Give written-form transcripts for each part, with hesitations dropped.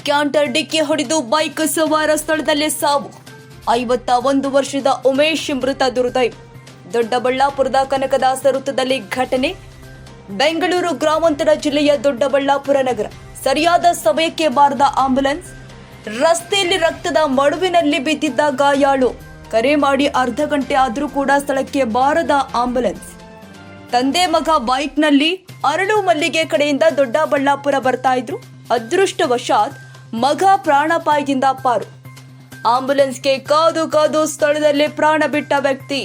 Canter ಡಿಕ್ಕಿ ಹೊಡೆದು bike ಸವಾರ ಸ್ಥಳದಲ್ಲೇ ಸಾವು. 51 ವರ್ಷದ ಉಮೇಶ್ ಮೃತ ದುರ್ದೈವ. ದೊಡ್ಡಬಳ್ಳಾಪುರದ ಕನಕದಾಸ ವೃತ್ತದಲ್ಲಿ ಘಟನೆ. ಬೆಂಗಳೂರು ಗ್ರಾಮಾಂತರ ಜಿಲ್ಲೆಯ ದೊಡ್ಡಬಳ್ಳಾಪುರ ನಗರ. ಸರಿಯಾದ ಸಮಯಕ್ಕೆ ಬಾರದ ಆಂಬ್ಯುಲೆನ್ಸ್. ರಸ್ತೆಯಲ್ಲಿ ರಕ್ತದ ಮಡುವಿನಲ್ಲಿ ಬಿದ್ದಿದ್ದ ಗಾಯಾಳು. ಕರೆ ಮಾಡಿ ಅರ್ಧ ಗಂಟೆ ಆದರೂ ಕೂಡ ಸ್ಥಳಕ್ಕೆ ಬಾರದ ಆಂಬ್ಯುಲೆನ್ಸ್. ತಂದೆ ಮಗ ಬೈಕ್ನಲ್ಲಿ ಅರಳು ಮಲ್ಲಿಗೆ ಕಡೆಯಿಂದ ದೊಡ್ಡಬಳ್ಳಾಪುರ ಬರ್ತಾ ಇದ್ರು. ಅದೃಷ್ಟವಶಾತ್ ಮಗ ಪ್ರಾಣಾಪಾಯದಿಂದ ಪಾರು. ಆಂಬ್ಯುಲೆನ್ಸ್ಗೆ ಕಾದು ಸ್ಥಳದಲ್ಲೇ ಪ್ರಾಣ ಬಿಟ್ಟ ವ್ಯಕ್ತಿ.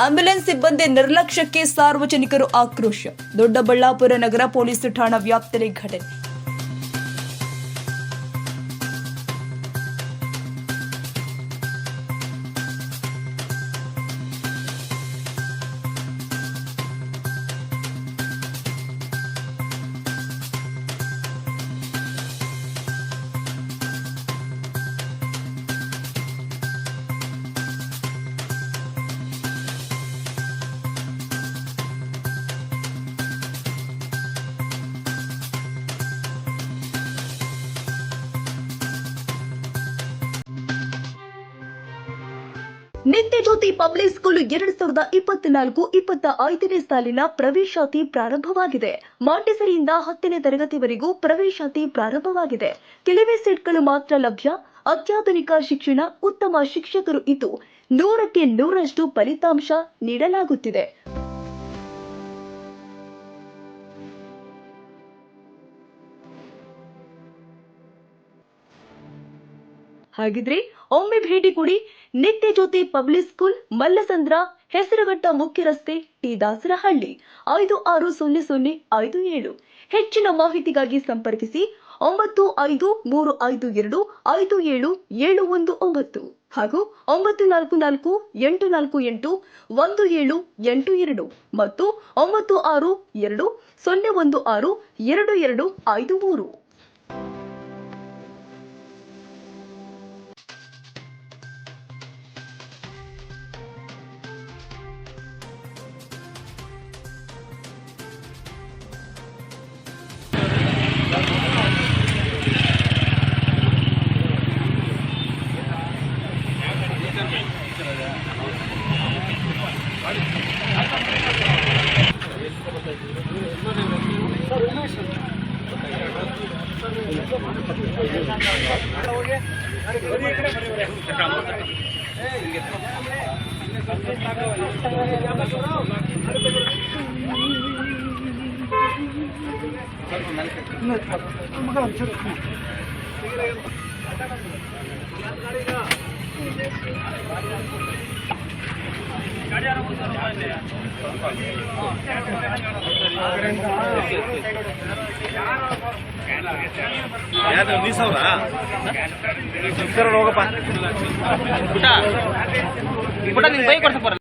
ಆಂಬ್ಯುಲೆನ್ಸ್ ಸಿಬ್ಬಂದಿ ನಿರ್ಲಕ್ಷ್ಯಕ್ಕೆ ಸಾರ್ವಜನಿಕರು ಆಕ್ರೋಶ. ದೊಡ್ಡಬಳ್ಳಾಪುರ ನಗರ ಪೊಲೀಸ್ ಠಾಣಾ ವ್ಯಾಪ್ತಿಯಲ್ಲಿ ಘಟನೆ. ನಿತ್ಯ ಜ್ಯೋತಿ ಪಬ್ಲಿಕ್ ಸ್ಕೂಲ್ 2024-25ನೇ ಸಾಲಿನ ಪ್ರವೇಶಾತಿ ಪ್ರಾರಂಭವಾಗಿದೆ. ಮಾಂಟೆಸರಿಯಿಂದ 10ನೇ ತರಗತಿವರೆಗೂ ಪ್ರವೇಶಾತಿ ಪ್ರಾರಂಭವಾಗಿದೆ. ಕೆಲವೇ ಸೀಟ್ಗಳು ಮಾತ್ರ ಲಭ್ಯ. ಅತ್ಯಾಧುನಿಕ ಶಿಕ್ಷಣ, ಉತ್ತಮ ಶಿಕ್ಷಕರು ಇದ್ದು 100ಕ್ಕೆ 100ರಷ್ಟು ಫಲಿತಾಂಶ ನೀಡಲಾಗುತ್ತಿದೆ. ಹಾಗಿದ್ರೆ ಒಮ್ಮೆ ಭೇಟಿ ಕೊಡಿ. ನಿತ್ಯ ಜ್ಯೋತಿ ಪಬ್ಲಿಕ್ ಸ್ಕೂಲ್, ಮಲ್ಲಸಂದ್ರ, ಹೆಸರುಘಟ್ಟ ಮುಖ್ಯ ರಸ್ತೆ, ಟಿ ದಾಸರಹಳ್ಳಿ, 560057. ಹೆಚ್ಚಿನ ಮಾಹಿತಿಗಾಗಿ ಸಂಪರ್ಕಿಸಿ 9535525719 ಹಾಗೂ 9448481782 ಮತ್ತು 9620162253. ಪುಟ ನಿನ್ ಬೈಕ್ ಕೊಡ್ಸಕ್ ಬರಲ್ಲ.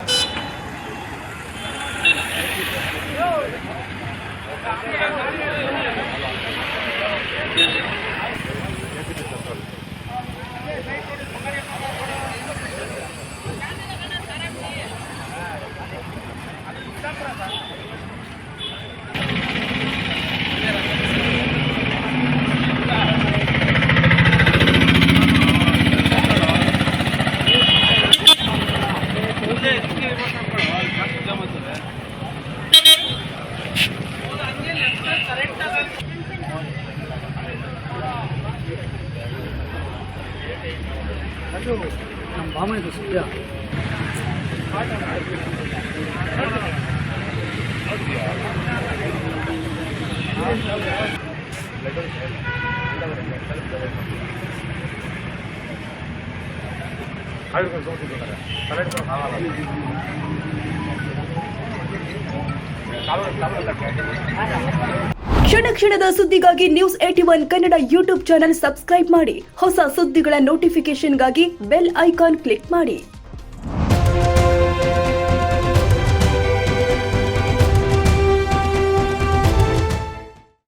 ನಮ್ಮ ಭಾವನೆ ಸುದ್ದಿಯ ಕ್ಷಣ ಕ್ಷಣದ ಸುದ್ದಿಗಾಗಿ news 81 Kannada YouTube channel subscribe ಮಾಡಿ. ಹೊಸ ಸುದ್ದಿಗಳ ನೋಟಿಫಿಕೇಶನ್ಗಾಗಿ ಬೆಲ್ ಐಕಾನ್ ಕ್ಲಿಕ್ ಮಾಡಿ.